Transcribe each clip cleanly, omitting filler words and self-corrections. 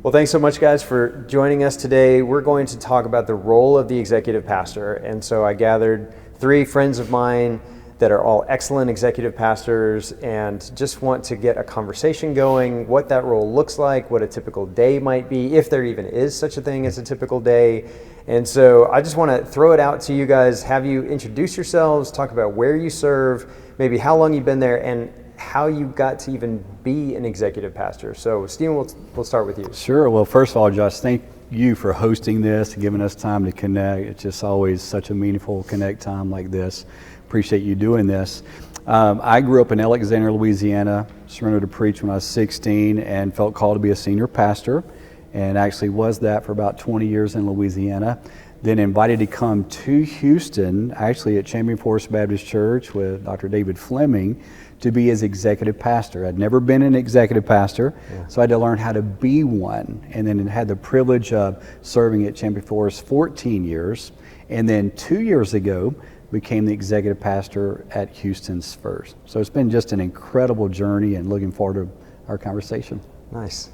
Well, thanks so much, guys, for joining us today. We're going to talk about the role of the executive pastor. And so I gathered 3 friends of mine that are all excellent executive pastors and just want to get a conversation going, what that role looks like, what a typical day might be, if there even is such a thing as a typical day. And so I just want to throw it out to you guys, have you introduce yourselves, talk about where you serve, maybe how long you've been there, and how you got to even be an executive pastor. So Stephen, we'll start with you. Sure. Well, first of all, Josh, thank you for hosting this and giving us time to connect. It's just always such a meaningful connect time like this. Appreciate you doing this. I grew up in Alexandria, Louisiana, surrendered to preach when I was 16 and felt called to be a senior pastor, and actually was that for about 20 years in Louisiana. Then invited to come to Houston, actually at Forst Baptist Church with Dr. David Fleming, to be his executive pastor. I'd never been an executive pastor, so I had to learn how to be one, and then had the privilege of serving at Forst 14 years, and then 2 years ago became the executive pastor at Houston's First. So it's been just an incredible journey, and looking forward to our conversation. Nice.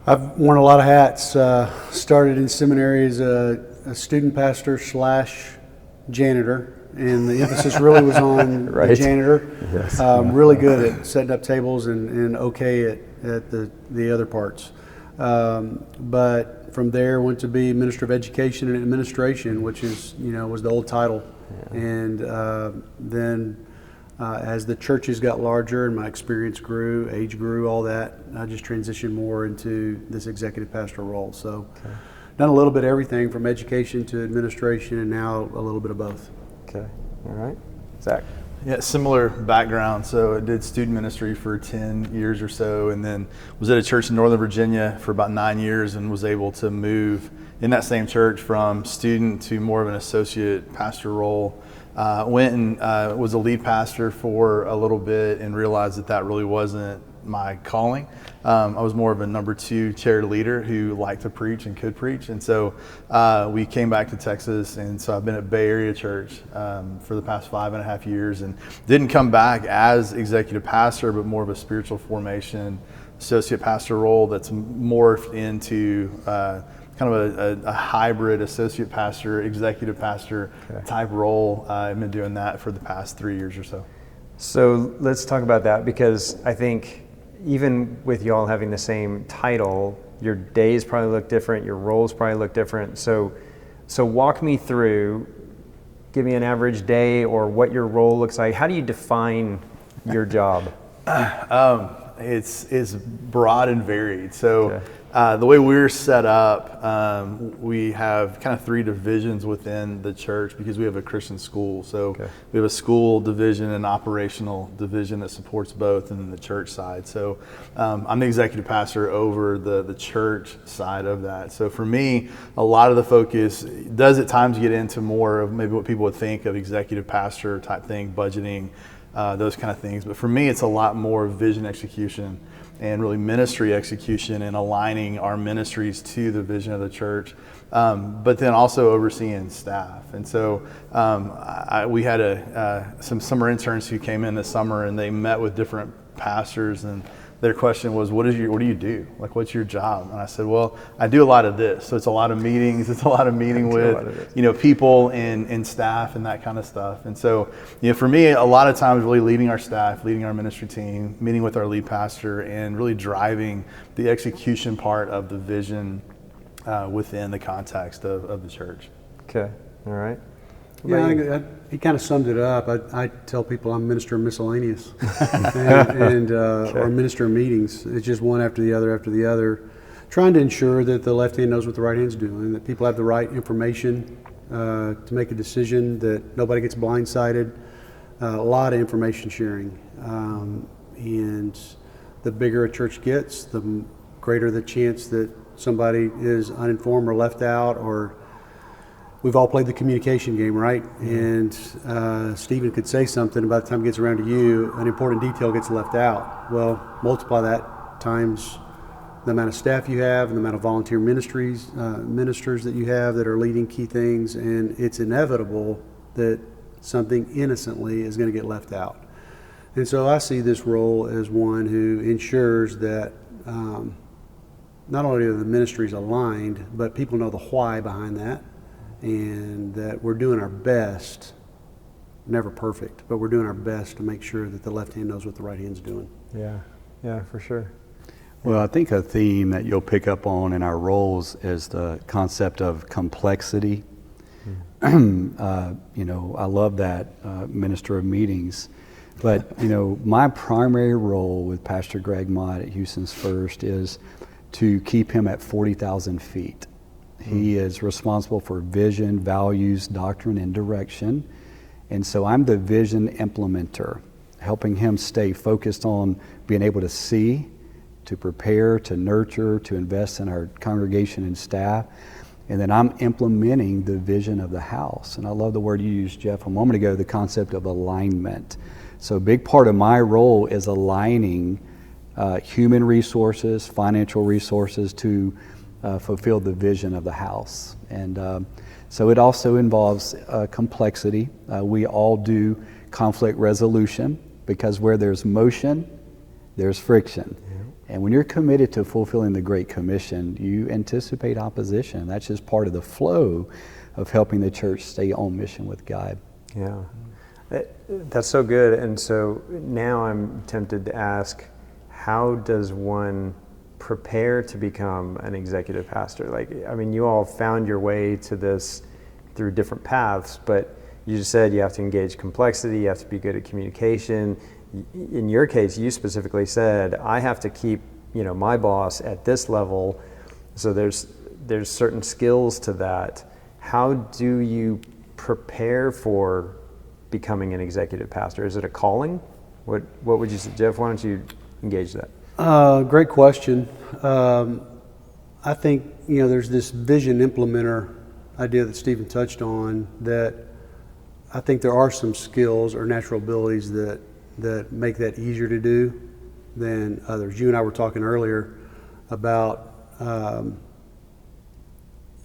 I've worn a lot of hats. Started in seminary as a student pastor / janitor, and the emphasis really was on the janitor. Yes. Really good at setting up tables and okay at the other parts. But from there went to be Minister of Education and Administration, which is, was the old title. Yeah. And then as the churches got larger and my experience grew, age grew, all that, I just transitioned more into this executive pastoral role. So done a little bit of everything from education to administration, and now a little bit of both. Okay, all right. Zach? Yeah, similar background. So I did student ministry for 10 years or so, and then was at a church in Northern Virginia for about 9 years, and was able to move in that same church from student to more of an associate pastor role. Went and was a lead pastor for a little bit and realized that really wasn't my calling. I was more of a number 2 chair leader who liked to preach and could preach. And so we came back to Texas, and so I've been at Bay Area Church for the past 5.5 years, and didn't come back as executive pastor, but more of a spiritual formation associate pastor role that's morphed into kind of a hybrid associate pastor, executive pastor type role. I've been doing that for the past 3 years or so. So let's talk about that, because I think even with y'all having the same title, your days probably look different, your roles probably look different. So walk me through, give me an average day or what your role looks like. How do you define your job? It's broad and varied. So the way we're set up, we have kind of 3 divisions within the church because we have a Christian school. So we have a school division and operational division that supports both, and then the church side. So I'm the executive pastor over the church side of that. So for me, a lot of the focus does at times get into more of maybe what people would think of executive pastor type thing, budgeting, those kind of things. But for me, it's a lot more vision execution and really ministry execution and aligning our ministries to the vision of the church, but then also overseeing staff. And so we had some summer interns who came in this summer, and they met with different pastors, and their question was, what do you do? Like, what's your job? And I said, well, I do a lot of this. So it's a lot of meetings. It's a lot of meeting with, people and staff and that kind of stuff. And so, for me, a lot of times really leading our staff, leading our ministry team, meeting with our lead pastor, and really driving the execution part of the vision within the context of the church. Okay. All right. Yeah, I think he kind of summed it up. I tell people I'm minister of miscellaneous and or minister of meetings. It's just one after the other, trying to ensure that the left hand knows what the right hand's doing, that people have the right information to make a decision, that nobody gets blindsided. A lot of information sharing. And the bigger a church gets, the greater the chance that somebody is uninformed or left out, or we've all played the communication game, right? And Stephen could say something, by the time it gets around to you, an important detail gets left out. Well, multiply that times the amount of staff you have and the amount of volunteer ministers that you have that are leading key things, and it's inevitable that something innocently is going to get left out. And so I see this role as one who ensures that not only are the ministries aligned, but people know the why behind that, and that we're doing our best, never perfect, but we're doing our best to make sure that the left hand knows what the right hand's doing. Yeah, for sure. Well, I think a theme that you'll pick up on in our roles is the concept of complexity. I love that, minister of meetings. But, my primary role with Pastor Greg Mott at Houston's First is to keep him at 40,000 feet. He is responsible for vision, values, doctrine, and direction. And so I'm the vision implementer, helping him stay focused on being able to see, to prepare, to nurture, to invest in our congregation and staff. And then I'm implementing the vision of the house. And I love the word you used, Jeff, a moment ago, the concept of alignment. So a big part of my role is aligning human resources, financial resources to fulfill the vision of the house. And so it also involves complexity. We all do conflict resolution, because where there's motion, there's friction. And when you're committed to fulfilling the Great Commission, you anticipate opposition. That's just part of the flow of helping the church stay on mission with God. Yeah, that's so good. And so now I'm tempted to ask, how does one prepare to become an executive pastor? You all found your way to this through different paths, but you just said you have to engage complexity, you have to be good at communication. In your case, you specifically said, I have to keep, my boss at this level. So there's certain skills to that. How do you prepare for becoming an executive pastor? Is it a calling? What would you say, Jeff? Why don't you engage that? Great question. I think, there's this vision implementer idea that Stephen touched on, that I think there are some skills or natural abilities that make that easier to do than others. You and I were talking earlier about,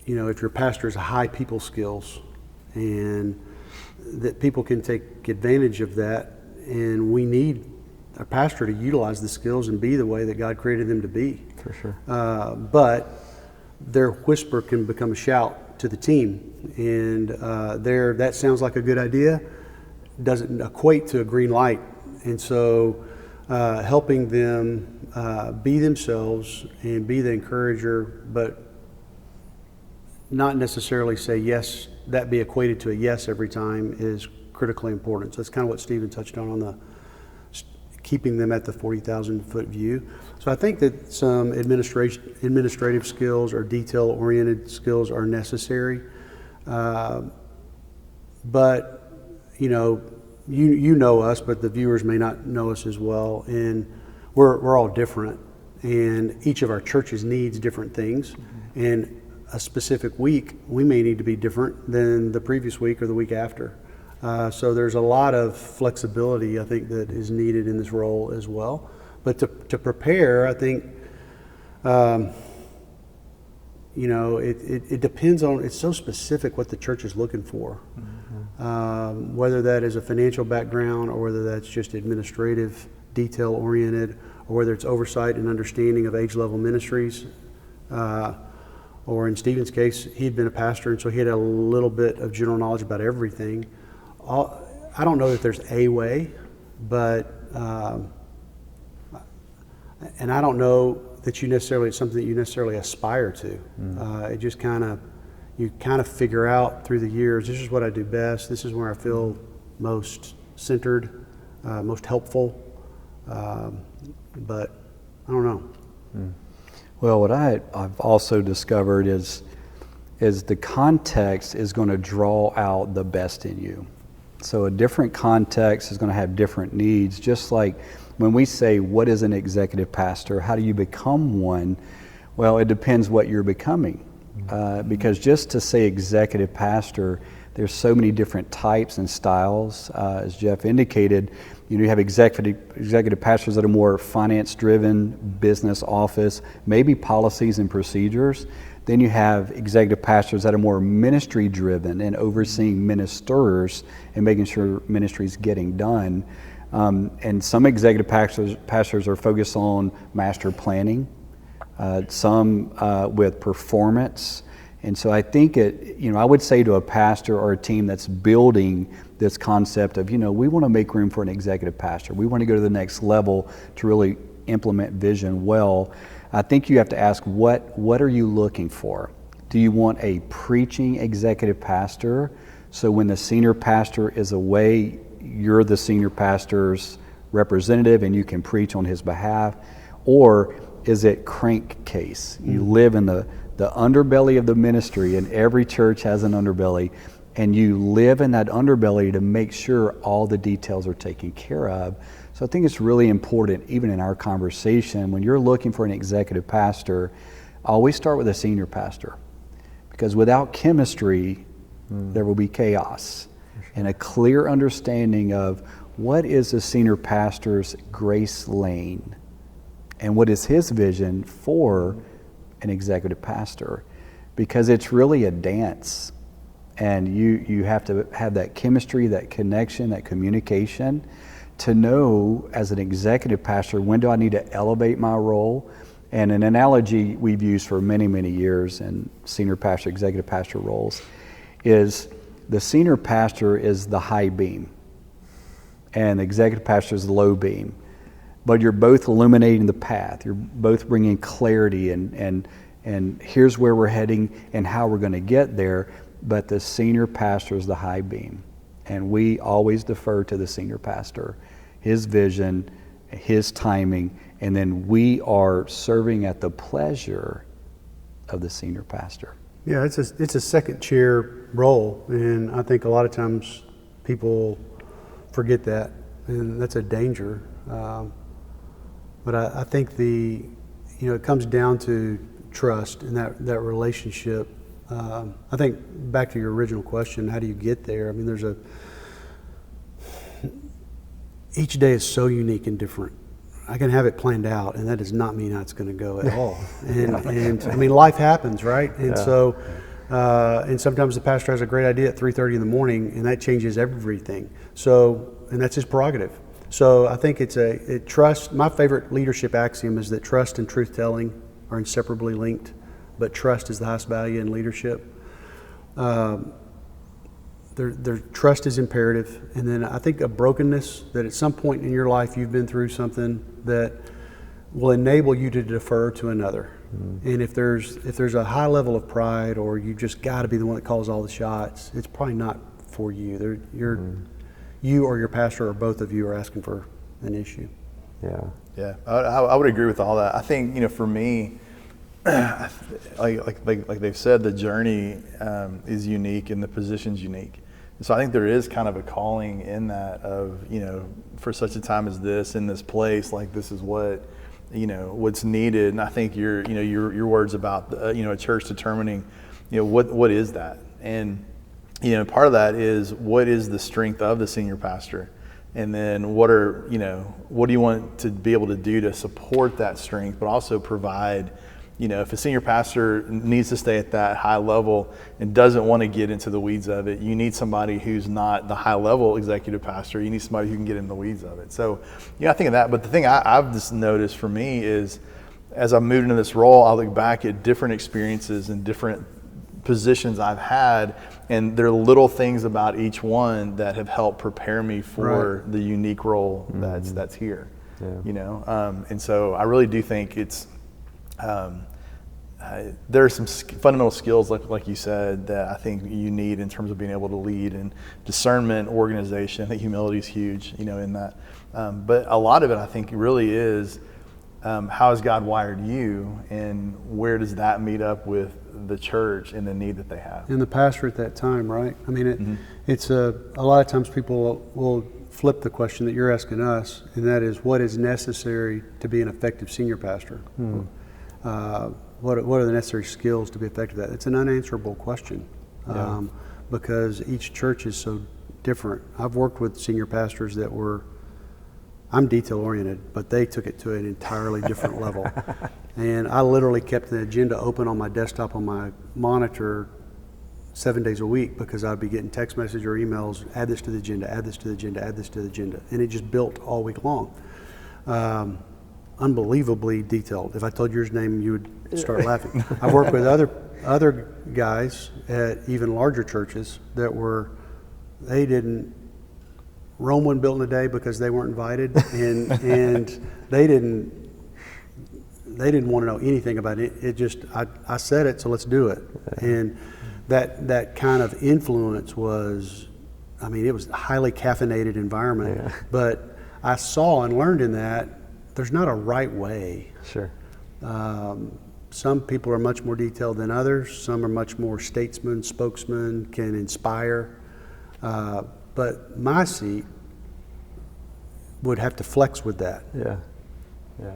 if your pastor has high people skills, and that people can take advantage of that, and we need a pastor to utilize the skills and be the way that God created them to be. For sure. But their whisper can become a shout to the team, and that sounds like a good idea, doesn't equate to a green light. And so helping them be themselves and be the encourager, but not necessarily say yes, that be equated to a yes every time, is critically important. So that's kind of what Stephen touched on the keeping them at the 40,000 foot view. So I think that some administrative skills or detail-oriented skills are necessary. But, you know us, but the viewers may not know us as well. And we're all different. And each of our churches needs different things. Mm-hmm. And a specific week, we may need to be different than the previous week or the week after. So there's a lot of flexibility, I think, that is needed in this role as well. But to prepare, I think, it depends on, it's so specific what the church is looking for. Mm-hmm. Whether that is a financial background, or whether that's just administrative, detail-oriented, or whether it's oversight and understanding of age-level ministries. Or in Stephen's case, he'd been a pastor, and so he had a little bit of general knowledge about everything. I don't know that there's a way, but and I don't know that it's something that you necessarily aspire to. It just you kind of figure out through the years, this is what I do best, this is where I feel most centered, most helpful, but I don't know. Well, what I've also discovered is the context is going to draw out the best in you. So a different context is going to have different needs. Just like when we say, what is an executive pastor? How do you become one? Well, it depends what you're becoming. Because just to say executive pastor, there's so many different types and styles. As Jeff indicated, you have executive pastors that are more finance-driven, business office, maybe policies and procedures. Then you have executive pastors that are more ministry-driven and overseeing ministers and making sure ministry is getting done. And some executive pastors are focused on master planning. some with performance. And so I think I would say to a pastor or a team that's building this concept of, we want to make room for an executive pastor. We want to go to the next level to really implement vision well. I think you have to ask, what are you looking for? Do you want a preaching executive pastor? So when the senior pastor is away, you're the senior pastor's representative and you can preach on his behalf? Or is it crankcase? You live in the underbelly of the ministry, and every church has an underbelly, and you live in that underbelly to make sure all the details are taken care of. So I think it's really important, even in our conversation, when you're looking for an executive pastor, always start with a senior pastor. Because without chemistry, there will be chaos. And a clear understanding of what is the senior pastor's grace lane and what is his vision for an executive pastor. Because it's really a dance. And you have to have that chemistry, that connection, that communication to know as an executive pastor, when do I need to elevate my role? And an analogy we've used for many, many years in senior pastor, executive pastor roles is the senior pastor is the high beam and the executive pastor is the low beam. But you're both illuminating the path. You're both bringing clarity and here's where we're heading and how we're going to get there. But the senior pastor is the high beam. And we always defer to the senior pastor, his vision, his timing, and then we are serving at the pleasure of the senior pastor. Yeah, it's a second chair role, and I think a lot of times people forget that, and that's a danger. But I think it comes down to trust and that relationship. I think back to your original question, how do you get there? I mean, each day is so unique and different. I can have it planned out, and that does not mean how it's going to go at all. And I mean, life happens, right? And so, and sometimes the pastor has a great idea at 3:30 in the morning, and that changes everything. So, and that's his prerogative. So I think it's trust. My favorite leadership axiom is that trust and truth-telling are inseparably linked, but trust is the highest value in leadership. Their trust is imperative, and then I think a brokenness that at some point in your life you've been through something that will enable you to defer to another. And if there's a high level of pride, or you just got to be the one that calls all the shots, it's probably not for you. You or your pastor or both of you are asking for an issue. Yeah, I would agree with all that. I think for me, like they've said, the journey is unique and the position's unique. So I think there is kind of a calling in that of, for such a time as this, in this place, like this is what, what's needed. And I think your words about, a church determining, what is that? And, part of that is what is the strength of the senior pastor? And then what do you want to be able to do to support that strength, but also provide, if a senior pastor needs to stay at that high level and doesn't want to get into the weeds of it, you need somebody who's not the high level executive pastor. You need somebody who can get in the weeds of it. So, I think of that. But the thing I've just noticed for me is, as I've moved into this role, I look back at different experiences and different positions I've had, and there are little things about each one that have helped prepare me for the unique role that's here. And so I really do think it's. There are some fundamental skills, like you said, that I think you need in terms of being able to lead, and discernment, organization. I think humility is huge, in that. But a lot of it, I think, really is how has God wired you, and where does that meet up with the church and the need that they have? And the pastor at that time, right? I mean, it's a lot of times people will flip the question that you're asking us, and that is, what is necessary to be an effective senior pastor? What are the necessary skills to be effective at that? It's an unanswerable question, because each church is so different. I've worked with senior pastors that I'm detail oriented, but they took it to an entirely different level. And I literally kept the agenda open on my desktop on my monitor 7 days a week, because I'd be getting text messages or emails, add this to the agenda, add this to the agenda, add this to the agenda. And it just built all week long. unbelievably detailed. If I told you his name, you would start laughing. I've worked with other guys at even larger churches that Rome wasn't built in a day because they weren't invited, and they didn't want to know anything about it. It just, I said it, so let's do it. And that kind of influence was, I mean, it was a highly caffeinated environment, but I saw and learned in that there's not a right way. Sure. Some people are much more detailed than others. Some are much more statesmen, spokesmen, can inspire. But my seat would have to flex with that. Yeah. Yeah.